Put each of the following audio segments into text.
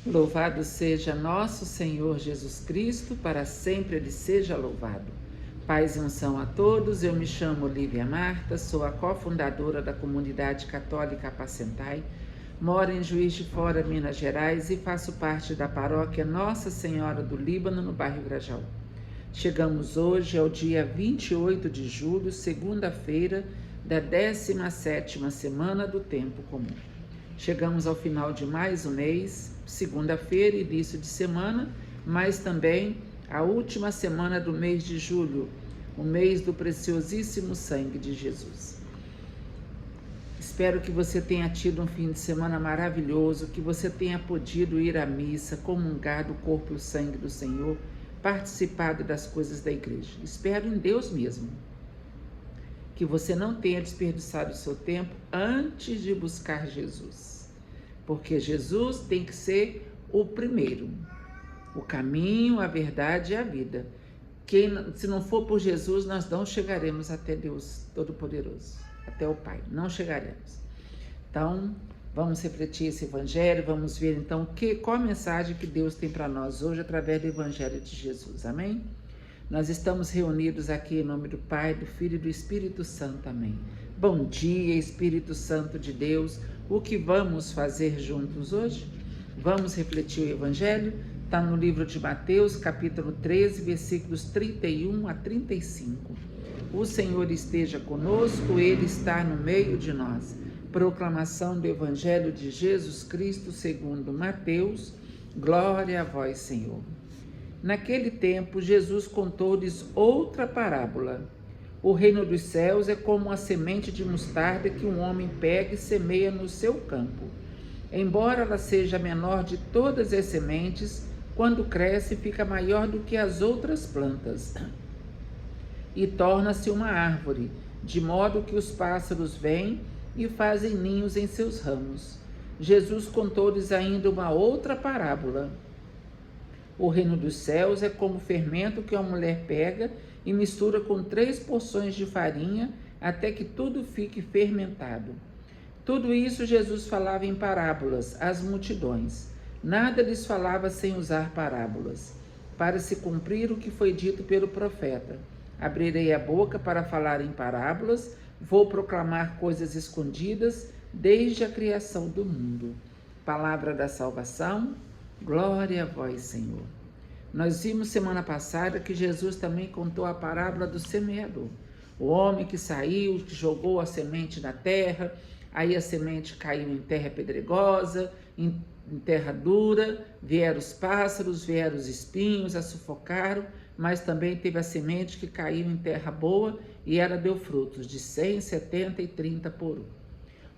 Louvado seja nosso Senhor Jesus Cristo, para sempre Ele seja louvado. Paz e unção a todos, eu me chamo Lívia Marta, sou a cofundadora da Comunidade Católica Apacentai, moro em Juiz de Fora, Minas Gerais e faço parte da paróquia Nossa Senhora do Líbano, no bairro Grajaú. Chegamos hoje ao dia 28 de julho, segunda-feira da 17ª semana do Tempo Comum. Chegamos ao final de mais um mês, segunda-feira, início de semana, mas também a última semana do mês de julho, o mês do preciosíssimo sangue de Jesus. Espero que você tenha tido um fim de semana maravilhoso, que você tenha podido ir à missa, comungar do corpo e o sangue do Senhor, participado das coisas da igreja. Espero em Deus mesmo que você não tenha desperdiçado o seu tempo antes de buscar Jesus, porque Jesus tem que ser o primeiro, o caminho, a verdade e a vida. Se não for por Jesus, nós não chegaremos até Deus Todo-Poderoso, até o Pai, não chegaremos. Então, vamos refletir esse Evangelho, vamos ver então qual a mensagem que Deus tem para nós hoje através do Evangelho de Jesus, amém? Nós estamos reunidos aqui em nome do Pai, do Filho e do Espírito Santo, amém. Bom dia, Espírito Santo de Deus. O que vamos fazer juntos hoje? Vamos refletir o Evangelho? Está no livro de Mateus, capítulo 13, versículos 31 a 35. O Senhor esteja conosco, Ele está no meio de nós. Proclamação do Evangelho de Jesus Cristo segundo Mateus. Glória a vós, Senhor. Naquele tempo, Jesus contou-lhes outra parábola. O reino dos céus é como uma semente de mostarda que um homem pega e semeia no seu campo. Embora ela seja a menor de todas as sementes, quando cresce fica maior do que as outras plantas e torna-se uma árvore, de modo que os pássaros vêm e fazem ninhos em seus ramos. Jesus contou-lhes ainda uma outra parábola. O reino dos céus é como fermento que uma mulher pega e mistura com 3 porções de farinha até que tudo fique fermentado. Tudo isso Jesus falava em parábolas às multidões. Nada lhes falava sem usar parábolas, para se cumprir o que foi dito pelo profeta. Abrirei a boca para falar em parábolas, vou proclamar coisas escondidas desde a criação do mundo. Palavra da salvação. Glória a vós, Senhor. Nós vimos semana passada que Jesus também contou a parábola do semeador. O homem que saiu, que jogou a semente na terra, aí a semente caiu em terra pedregosa, em terra dura, vieram os pássaros, vieram os espinhos, a sufocaram, mas também teve a semente que caiu em terra boa e ela deu frutos de 100, 70 e 30 por um.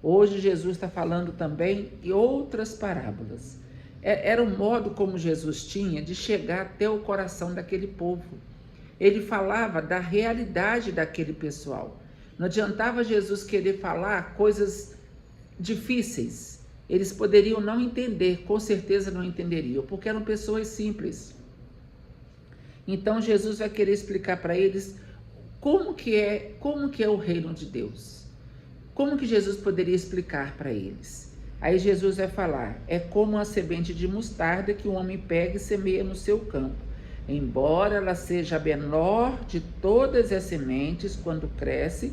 Hoje Jesus está falando também de outras parábolas. Era um modo como Jesus tinha de chegar até o coração daquele povo. Ele falava da realidade daquele pessoal. Não adiantava Jesus querer falar coisas difíceis. Eles poderiam não entender, com certeza não entenderiam, porque eram pessoas simples. Então Jesus vai querer explicar para eles como que é o reino de Deus. Como que Jesus poderia explicar para eles? Aí Jesus vai falar, é como uma semente de mostarda que o homem pega e semeia no seu campo. Embora ela seja a menor de todas as sementes, quando cresce,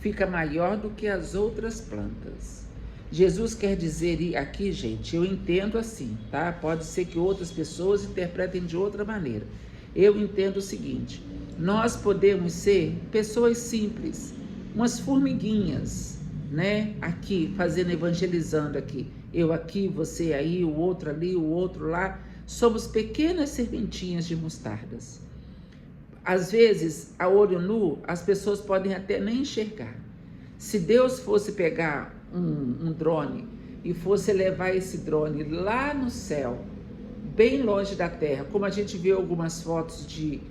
fica maior do que as outras plantas. Jesus quer dizer aqui, gente, eu entendo assim, tá? Pode ser que outras pessoas interpretem de outra maneira. Eu entendo o seguinte, nós podemos ser pessoas simples, umas formiguinhas, né? Aqui, evangelizando aqui. Eu aqui, você aí, o outro ali, o outro lá. Somos pequenas sementinhas de mostardas. Às vezes, a olho nu, as pessoas podem até nem enxergar. Se Deus fosse pegar um drone e fosse levar esse drone lá no céu, bem longe da Terra, como a gente vê algumas fotos de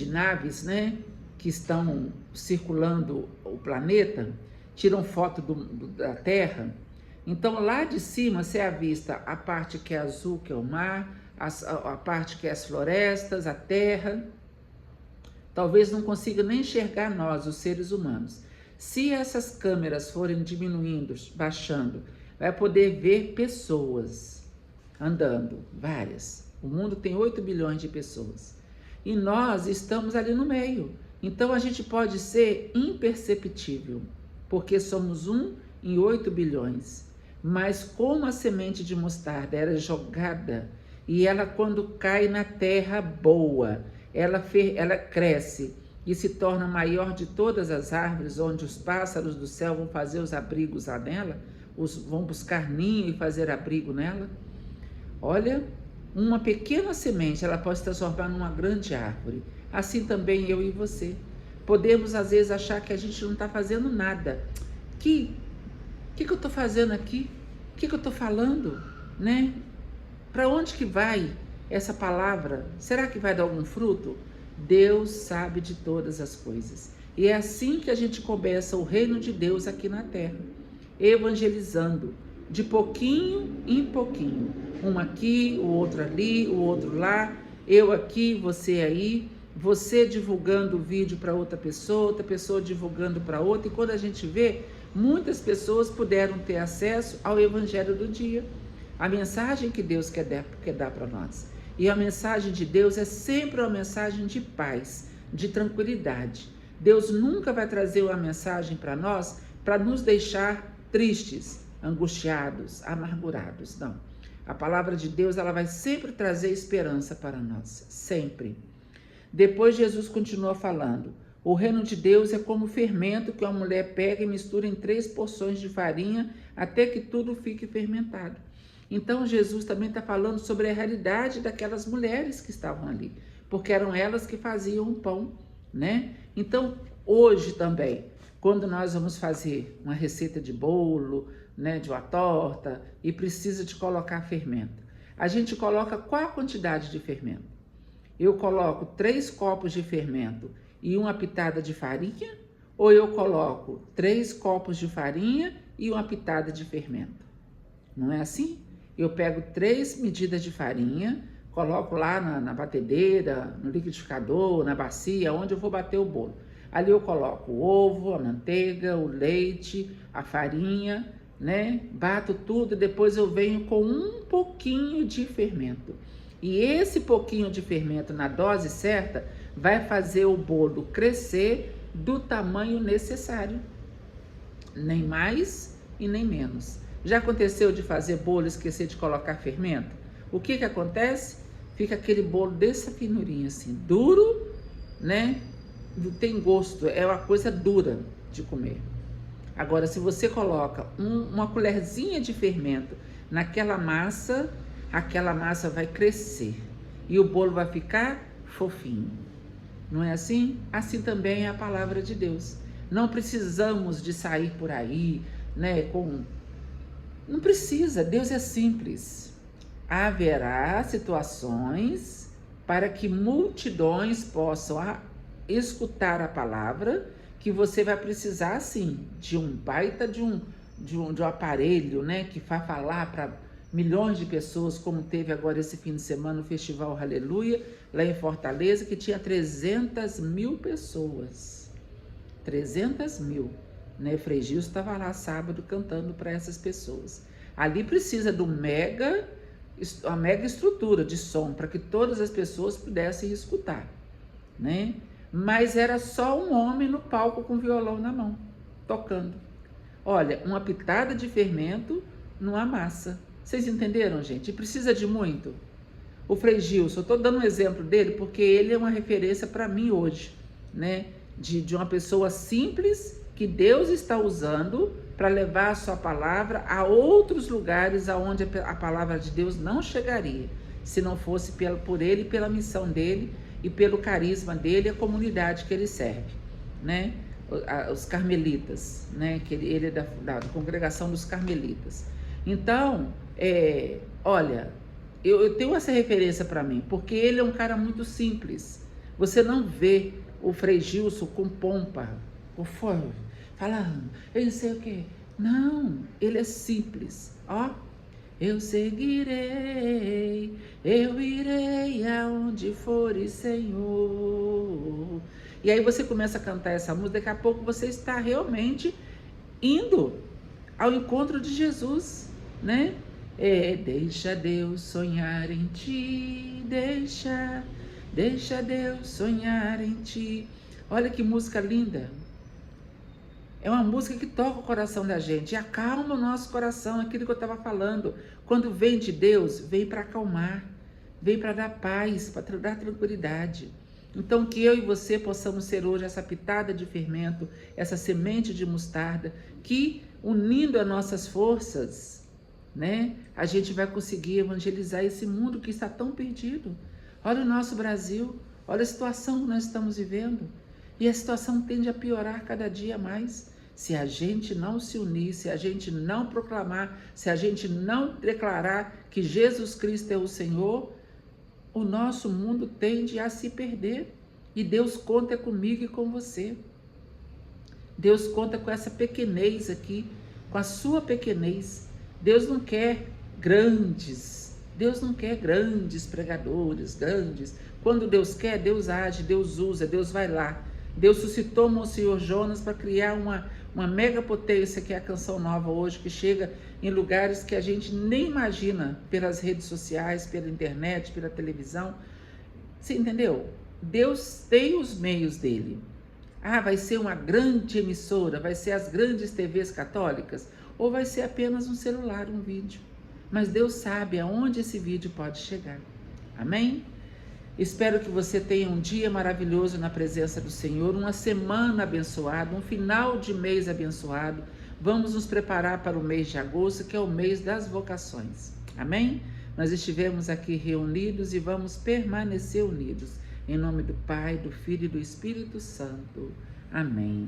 naves, né? Que estão circulando o planeta, tiram foto da Terra. Então, lá de cima, você avista a parte que é azul, que é o mar, a parte que é as florestas, a terra. Talvez não consiga nem enxergar nós, os seres humanos. Se essas câmeras forem diminuindo, baixando, vai poder ver pessoas andando, várias. O mundo tem 8 bilhões de pessoas. E nós estamos ali no meio. Então a gente pode ser imperceptível, porque somos 1 em 8 bilhões. Mas como a semente de mostarda era jogada, e ela quando cai na terra boa, ela cresce e se torna maior de todas as árvores, onde os pássaros do céu vão fazer os abrigos lá nela, vão buscar ninho e fazer abrigo nela. Olha, uma pequena semente, ela pode se transformar numa grande árvore. Assim também eu e você. Podemos às vezes achar que a gente não está fazendo nada. O que eu estou fazendo aqui? O que eu estou falando? Né? Para onde que vai essa palavra? Será que vai dar algum fruto? Deus sabe de todas as coisas. E é assim que a gente começa o reino de Deus aqui na terra. Evangelizando, de pouquinho em pouquinho. Um aqui, o outro ali, o outro lá. Eu aqui, você aí. Você divulgando o vídeo para outra pessoa divulgando para outra. E quando a gente vê, muitas pessoas puderam ter acesso ao evangelho do dia. A mensagem que Deus quer dar para nós. E a mensagem de Deus é sempre uma mensagem de paz, de tranquilidade. Deus nunca vai trazer uma mensagem para nós para nos deixar tristes, angustiados, amargurados. Não. A palavra de Deus, ela vai sempre trazer esperança para nós. Sempre. Depois Jesus continua falando. O reino de Deus é como fermento que uma mulher pega e mistura em 3 porções de farinha até que tudo fique fermentado. Então Jesus também está falando sobre a realidade daquelas mulheres que estavam ali, porque eram elas que faziam o pão, né? Então hoje também, quando nós vamos fazer uma receita de bolo, né, de uma torta, e precisa de colocar fermento, a gente coloca qual a quantidade de fermento? Eu coloco 3 copos de fermento e uma pitada de farinha, ou eu coloco 3 copos de farinha e uma pitada de fermento? Não é assim? Eu pego 3 medidas de farinha, coloco lá na batedeira, no liquidificador, na bacia, onde eu vou bater o bolo. Ali eu coloco o ovo, a manteiga, o leite, a farinha, né? Bato tudo, depois eu venho com um pouquinho de fermento. E esse pouquinho de fermento na dose certa vai fazer o bolo crescer do tamanho necessário. Nem mais e nem menos. Já aconteceu de fazer bolo e esquecer de colocar fermento? O que acontece? Fica aquele bolo dessa finurinha assim, duro, né? Não tem gosto, é uma coisa dura de comer. Agora, se você coloca uma colherzinha de fermento naquela massa, aquela massa vai crescer e o bolo vai ficar fofinho. Não é assim? Assim também é a palavra de Deus. Não precisamos de sair por aí, né, Não precisa, Deus é simples. Haverá situações para que multidões possam escutar a palavra, que você vai precisar, sim, de um baita de um aparelho, né, que vai falar para milhões de pessoas, como teve agora esse fim de semana o Festival Aleluia, lá em Fortaleza, que tinha 300 mil pessoas. 300 mil. Né? Frei Gilson estava lá sábado cantando para essas pessoas. Ali precisa de uma mega estrutura de som para que todas as pessoas pudessem escutar, né? Mas era só um homem no palco com violão na mão, tocando. Olha, uma pitada de fermento numa massa. Vocês entenderam, gente? Precisa de muito. O Frei Gilson, eu estou dando um exemplo dele porque ele é uma referência para mim hoje, né? De uma pessoa simples que Deus está usando para levar a sua palavra a outros lugares aonde a palavra de Deus não chegaria, se não fosse por ele, pela missão dele e pelo carisma dele e a comunidade que ele serve, né? Os carmelitas, né? Que ele é da congregação dos carmelitas. Então, olha, eu tenho essa referência para mim, porque ele é um cara muito simples. Você não vê o Frei Gilson com pompa, falando, eu não sei o que. Não, ele é simples. Ó, eu seguirei, eu irei aonde fores, Senhor. E aí você começa a cantar essa música, daqui a pouco você está realmente indo ao encontro de Jesus, né? Deixa Deus sonhar em ti, deixa Deus sonhar em ti. Olha que música linda. É uma música que toca o coração da gente, e acalma o nosso coração, aquilo que eu estava falando. Quando vem de Deus, vem para acalmar, vem para dar paz, para dar tranquilidade. Então, que eu e você possamos ser hoje essa pitada de fermento, essa semente de mostarda, que unindo as nossas forças, né, a gente vai conseguir evangelizar esse mundo que está tão perdido. Olha o nosso Brasil, olha a situação que nós estamos vivendo. E a situação tende a piorar cada dia mais. Se a gente não se unir, se a gente não proclamar, se a gente não declarar que Jesus Cristo é o Senhor, o nosso mundo tende a se perder. E Deus conta comigo e com você. Deus conta com essa pequenez aqui, com a sua pequenez. Deus não quer grandes pregadores, grandes. Quando Deus quer, Deus age, Deus usa, Deus vai lá. Deus suscitou Monsenhor Jonas para criar uma mega potência, que é a Canção Nova hoje, que chega em lugares que a gente nem imagina, pelas redes sociais, pela internet, pela televisão. Você entendeu? Deus tem os meios dele. Vai ser uma grande emissora, vai ser as grandes TVs católicas, ou vai ser apenas um celular, um vídeo. Mas Deus sabe aonde esse vídeo pode chegar. Amém? Espero que você tenha um dia maravilhoso na presença do Senhor, uma semana abençoada, um final de mês abençoado. Vamos nos preparar para o mês de agosto, que é o mês das vocações. Amém? Nós estivemos aqui reunidos e vamos permanecer unidos. Em nome do Pai, do Filho e do Espírito Santo. Amém.